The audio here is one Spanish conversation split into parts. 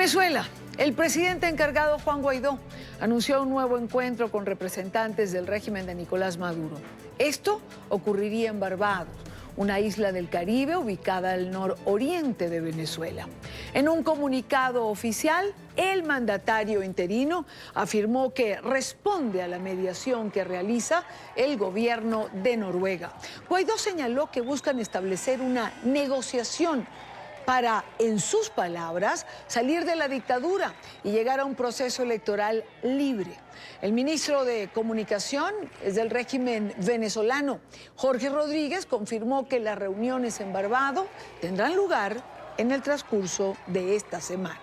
Venezuela. El presidente encargado Juan Guaidó anunció un nuevo encuentro con representantes del régimen de Nicolás Maduro. Esto ocurriría en Barbados, una isla del Caribe ubicada al nororiente de Venezuela. En un comunicado oficial, el mandatario interino afirmó que responde a la mediación que realiza el gobierno de Noruega. Guaidó señaló que buscan establecer una negociación para, en sus palabras, salir de la dictadura y llegar a un proceso electoral libre. El ministro de Comunicación es del régimen venezolano. Jorge Rodríguez confirmó que las reuniones en Barbados tendrán lugar en el transcurso de esta semana.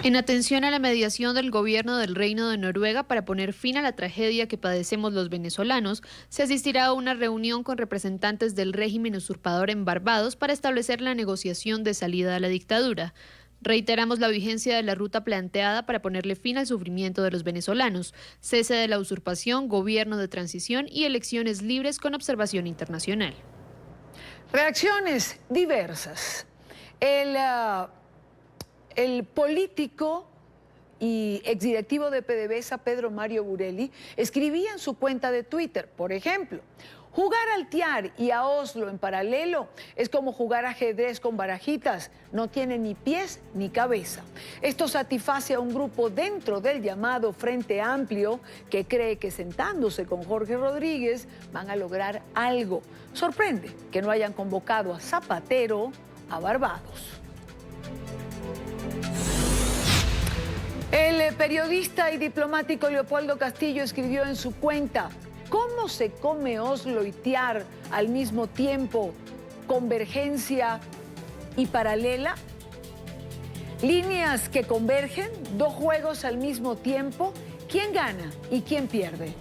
En atención a la mediación del gobierno del Reino de Noruega para poner fin a la tragedia que padecemos los venezolanos, se asistirá a una reunión con representantes del régimen usurpador en Barbados para establecer la negociación de salida a la dictadura. Reiteramos la vigencia de la ruta planteada para ponerle fin al sufrimiento de los venezolanos, cese de la usurpación, gobierno de transición y elecciones libres con observación internacional. Reacciones diversas. El político y exdirectivo de PDVSA, Pedro Mario Burelli, escribía en su cuenta de Twitter, por ejemplo: jugar al TIAR y a Oslo en paralelo es como jugar ajedrez con barajitas, no tiene ni pies ni cabeza. Esto satisface a un grupo dentro del llamado Frente Amplio que cree que sentándose con Jorge Rodríguez van a lograr algo. Sorprende que no hayan convocado a Zapatero a Barbados. El periodista y diplomático Leopoldo Castillo escribió en su cuenta: ¿cómo se come Oslo y TIAR al mismo tiempo? ¿Convergencia y paralela? ¿Líneas que convergen? ¿Dos juegos al mismo tiempo? ¿Quién gana y quién pierde?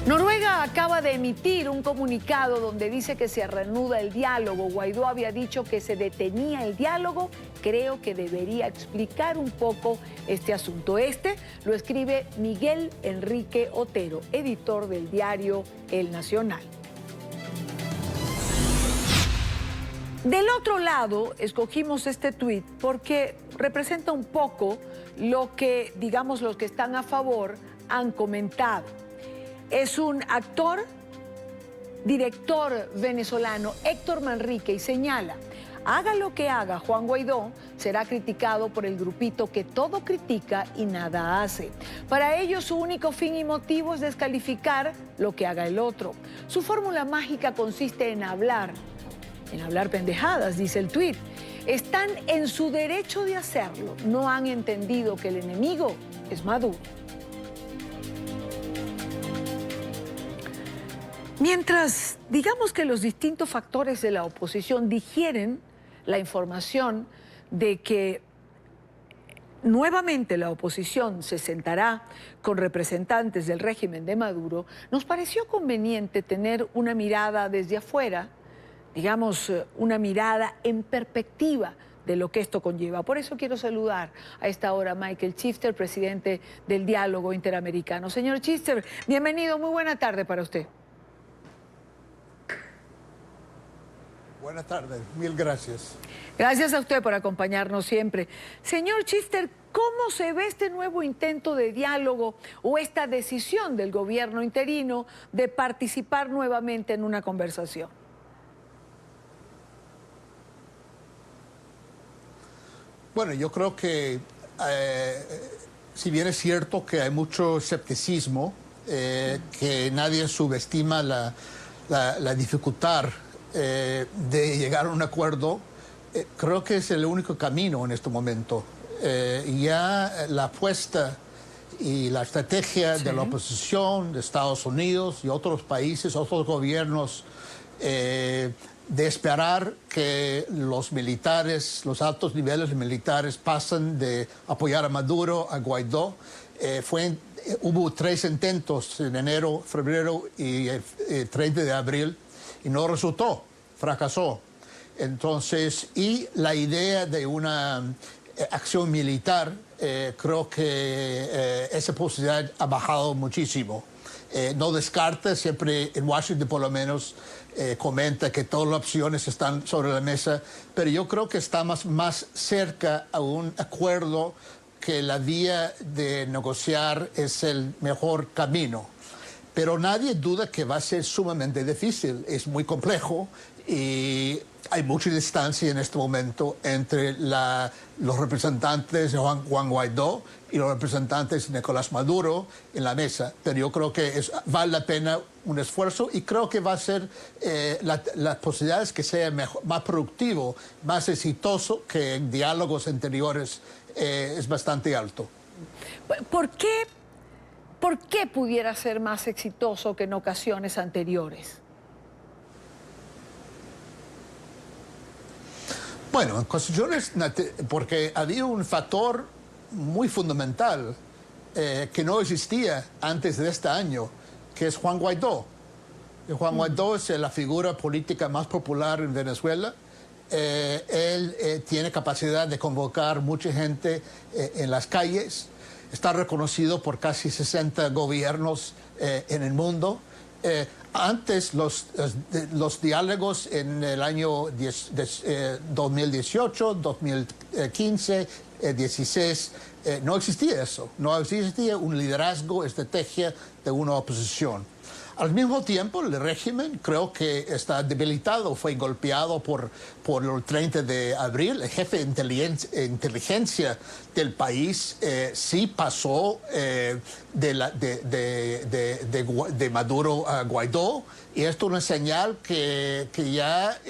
Noruega acaba de emitir un comunicado donde dice que se reanuda el diálogo. Guaidó había dicho que se detenía el diálogo. Creo que debería explicar un poco este asunto. Lo escribe Miguel Enrique Otero, editor del diario El Nacional. Del otro lado, escogimos este tuit porque representa un poco lo que, digamos, los que están a favor han comentado. Es un actor, director venezolano, Héctor Manrique, y señala: haga lo que haga Juan Guaidó, será criticado por el grupito que todo critica y nada hace. Para ellos su único fin y motivo es descalificar lo que haga el otro. Su fórmula mágica consiste en hablar pendejadas, dice el tuit. Están en su derecho de hacerlo, no han entendido que el enemigo es Maduro. Mientras, digamos que los distintos factores de la oposición digieren la información de que nuevamente la oposición se sentará con representantes del régimen de Maduro, nos pareció conveniente tener una mirada desde afuera, digamos, una mirada en perspectiva de lo que esto conlleva. Por eso quiero saludar a esta hora a Michael Chifter, presidente del Diálogo Interamericano. Señor Chifter, bienvenido, muy buena tarde para usted. Buenas tardes, mil gracias. Gracias a usted por acompañarnos siempre. Señor Chifter, ¿cómo se ve este nuevo intento de diálogo o esta decisión del gobierno interino de participar nuevamente en una conversación? Bueno, yo creo que si bien es cierto que hay mucho escepticismo, que nadie subestima la dificultad de llegar a un acuerdo, creo que es el único camino en este momento. Ya la apuesta y la estrategia de la oposición de Estados Unidos y otros países, otros gobiernos, de esperar que los militares, los altos niveles militares pasen de apoyar a Maduro a Guaidó. Hubo 3 intentos en enero, febrero y 30 de abril. Y no resultó, fracasó. Entonces, y la idea de una acción militar, creo que esa posibilidad ha bajado muchísimo. No descarta, siempre en Washington por lo menos, comenta que todas las opciones están sobre la mesa, pero yo creo que estamos más cerca a un acuerdo, que la vía de negociar es el mejor camino. Pero nadie duda que va a ser sumamente difícil, es muy complejo y hay mucha distancia en este momento entre los representantes de Juan Guaidó y los representantes de Nicolás Maduro en la mesa. Pero yo creo que vale la pena un esfuerzo y creo que va a ser las posibilidades que sea más productivo, más exitoso que en diálogos anteriores es bastante alto. ¿Por qué pudiera ser más exitoso que en ocasiones anteriores? Bueno, en cuestiones, porque había un factor muy fundamental que no existía antes de este año, que es Juan Guaidó. Juan Guaidó es la figura política más popular en Venezuela. Él tiene capacidad de convocar mucha gente en las calles. Está reconocido por casi 60 gobiernos en el mundo. Antes los diálogos en el año 2018, 2015, 16, no existía eso. No existía un liderazgo, estrategia de una oposición. Al mismo tiempo, el régimen creo que está debilitado, fue golpeado por el 30 de abril. El jefe de inteligencia del país sí pasó de Maduro a Guaidó, y esto es una señal que ya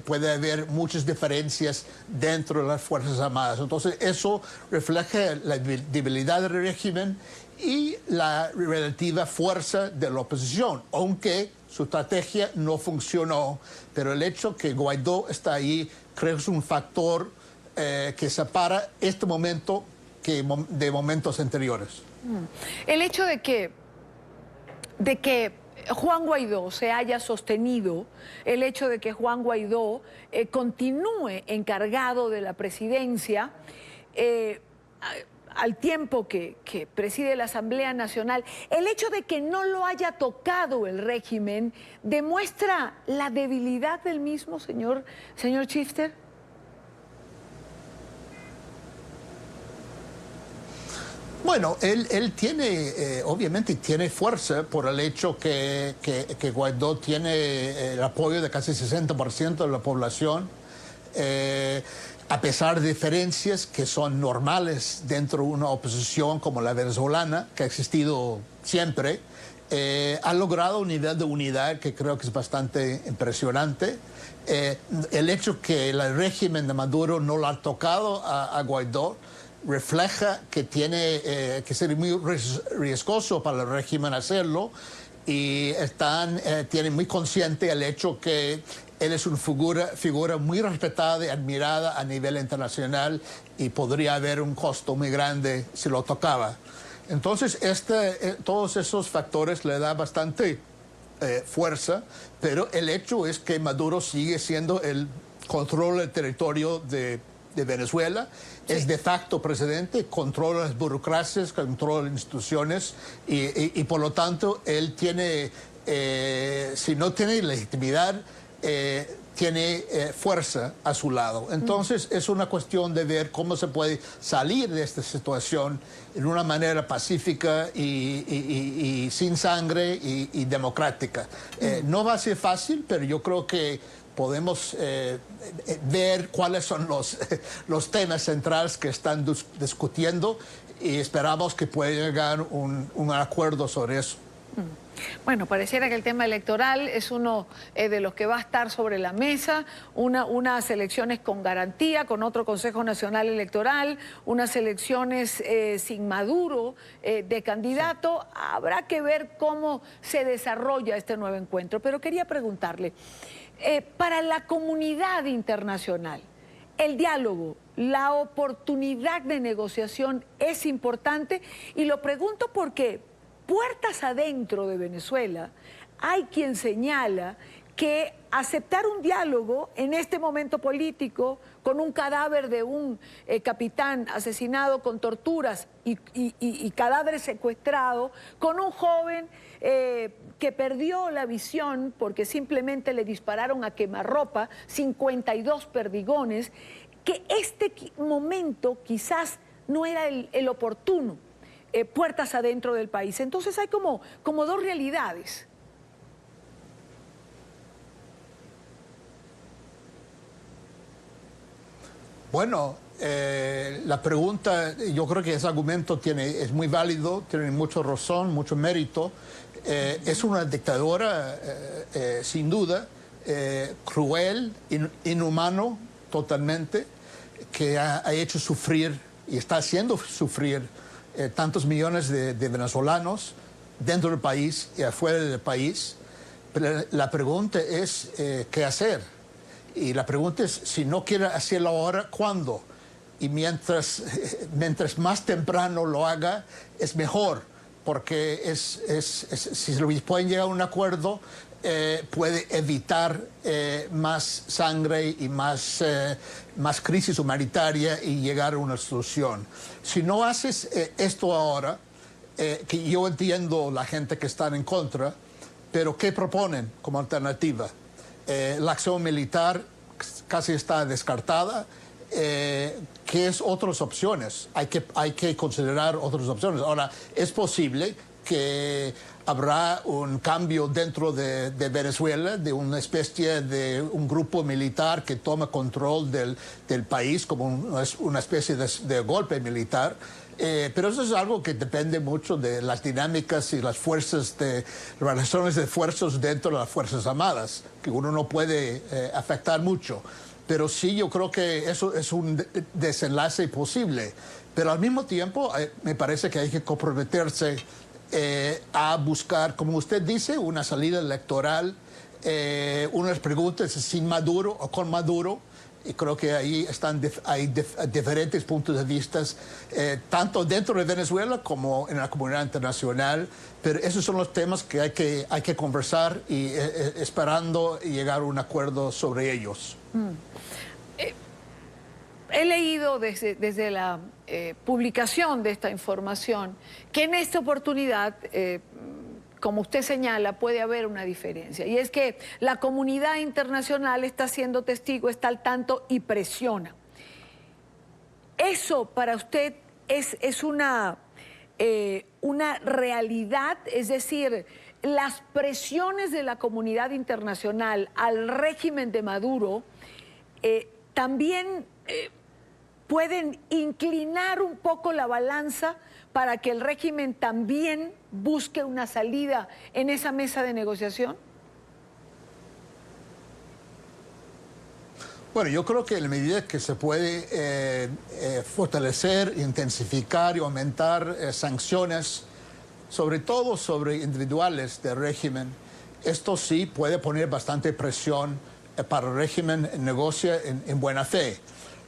puede haber muchas diferencias dentro de las Fuerzas Armadas. Entonces, eso refleja la debilidad del régimen y la relativa fuerza de la oposición, aunque su estrategia no funcionó. Pero el hecho que Guaidó está ahí, creo que es un factor que separa este momento de momentos anteriores. El hecho de que Juan Guaidó se haya sostenido, el hecho de que Juan Guaidó continúe encargado de la presidencia, al tiempo que preside la Asamblea Nacional, el hecho de que no lo haya tocado el régimen, ¿demuestra la debilidad del mismo, señor Schifter? Bueno, él tiene, obviamente tiene fuerza por el hecho que Guaidó tiene el apoyo de casi 60% de la población. A pesar de diferencias que son normales dentro de una oposición como la venezolana, que ha existido siempre, ha logrado un nivel de unidad que creo que es bastante impresionante. El hecho que el régimen de Maduro no lo ha tocado a Guaidó refleja que tiene que ser muy riesgoso para el régimen hacerlo, y tienen muy consciente el hecho que él es una figura muy respetada y admirada a nivel internacional, y podría haber un costo muy grande si lo tocaba. Entonces, todos esos factores le dan bastante fuerza, pero el hecho es que Maduro sigue siendo el control del territorio de Venezuela, sí. Es de facto presidente, controla las burocracias, controla las instituciones, y por lo tanto él tiene, si no tiene legitimidad, tiene fuerza a su lado. Entonces es una cuestión de ver cómo se puede salir de esta situación en una manera pacífica y sin sangre y democrática. No va a ser fácil, pero yo creo que podemos ver cuáles son los temas centrales que están discutiendo, y esperamos que pueda llegar un acuerdo sobre eso. Bueno, pareciera que el tema electoral es uno de los que va a estar sobre la mesa, unas elecciones con garantía, con otro Consejo Nacional Electoral, unas elecciones sin Maduro de candidato. Sí. Habrá que ver cómo se desarrolla este nuevo encuentro, pero quería preguntarle, para la comunidad internacional, el diálogo, la oportunidad de negociación es importante, y lo pregunto porque puertas adentro de Venezuela hay quien señala que aceptar un diálogo en este momento político con un cadáver de un capitán asesinado con torturas y cadáver secuestrado, con un joven que perdió la visión porque simplemente le dispararon a quemarropa, 52 perdigones, que este momento quizás no era el oportuno, puertas adentro del país. Entonces hay como dos realidades. Bueno, la pregunta, yo creo que ese argumento es muy válido, tiene mucha razón, mucho mérito. Es una dictadura, sin duda, cruel, inhumano totalmente, que ha hecho sufrir y está haciendo sufrir tantos millones de venezolanos dentro del país y afuera del país. Pero la pregunta es, ¿qué hacer? Y la pregunta es, si no quiere hacerlo ahora, ¿cuándo? Y mientras más temprano lo haga, es mejor, porque si pueden llegar a un acuerdo, puede evitar más sangre y más crisis humanitaria y llegar a una solución. Si no haces esto ahora, que yo entiendo la gente que está en contra, pero ¿qué proponen como alternativa? La acción militar casi está descartada. ¿Qué es otras opciones? Hay que considerar otras opciones. Ahora, es posible que habrá un cambio dentro de Venezuela, de una especie de un grupo militar que toma control del país como una especie de golpe militar. Pero eso es algo que depende mucho de las dinámicas y las relaciones de fuerzas dentro de las Fuerzas Armadas, que uno no puede afectar mucho. Pero sí, yo creo que eso es un desenlace posible. Pero al mismo tiempo, me parece que hay que comprometerse a buscar, como usted dice, una salida electoral, unas preguntas sin Maduro o con Maduro. Y creo que ahí hay diferentes puntos de vista, tanto dentro de Venezuela como en la comunidad internacional. Pero esos son los temas que hay que conversar y esperando llegar a un acuerdo sobre ellos. He leído desde la publicación de esta información que en esta oportunidad, como usted señala, puede haber una diferencia. Y es que la comunidad internacional está siendo testigo, está al tanto y presiona. ¿Eso para usted es una realidad? Es decir, las presiones de la comunidad internacional al régimen de Maduro también pueden inclinar un poco la balanza para que el régimen también busque una salida en esa mesa de negociación? Bueno, yo creo que en la medida que se puede fortalecer, intensificar y aumentar sanciones, sobre todo sobre individuales del régimen, esto sí puede poner bastante presión para el régimen negocia en buena fe.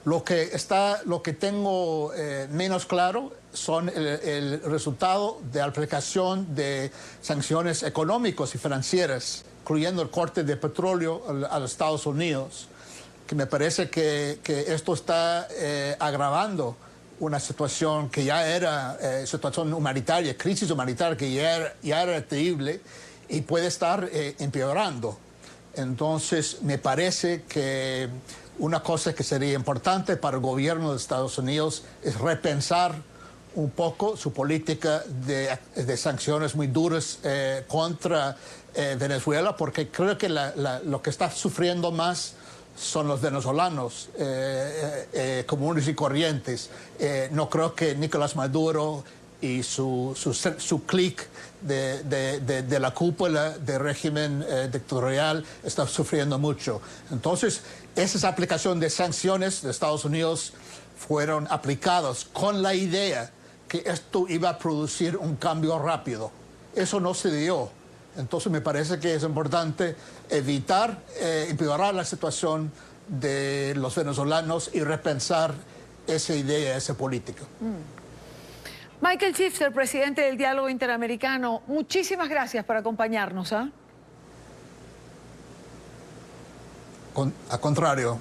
Lo que tengo menos claro son el resultado de la aplicación de sanciones económicas y financieras, incluyendo el corte de petróleo a los Estados Unidos, que me parece que esto está agravando una situación que ya era situación humanitaria, crisis humanitaria que ya era terrible y puede estar empeorando. Entonces, me parece que una cosa que sería importante para el gobierno de Estados Unidos es repensar un poco su política de sanciones muy duras contra Venezuela, porque creo que lo que está sufriendo más son los venezolanos comunes y corrientes. No creo que Nicolás Maduro y su clic de la cúpula del régimen dictatorial está sufriendo mucho. Entonces, esas aplicaciones de sanciones de Estados Unidos fueron aplicadas con la idea que esto iba a producir un cambio rápido. Eso no se dio. Entonces, me parece que es importante evitar empeorar la situación de los venezolanos y repensar esa idea, esa política. Michael Schifter, presidente del Diálogo Interamericano, muchísimas gracias por acompañarnos. Al contrario,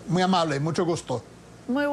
muy amable, mucho gusto. Muy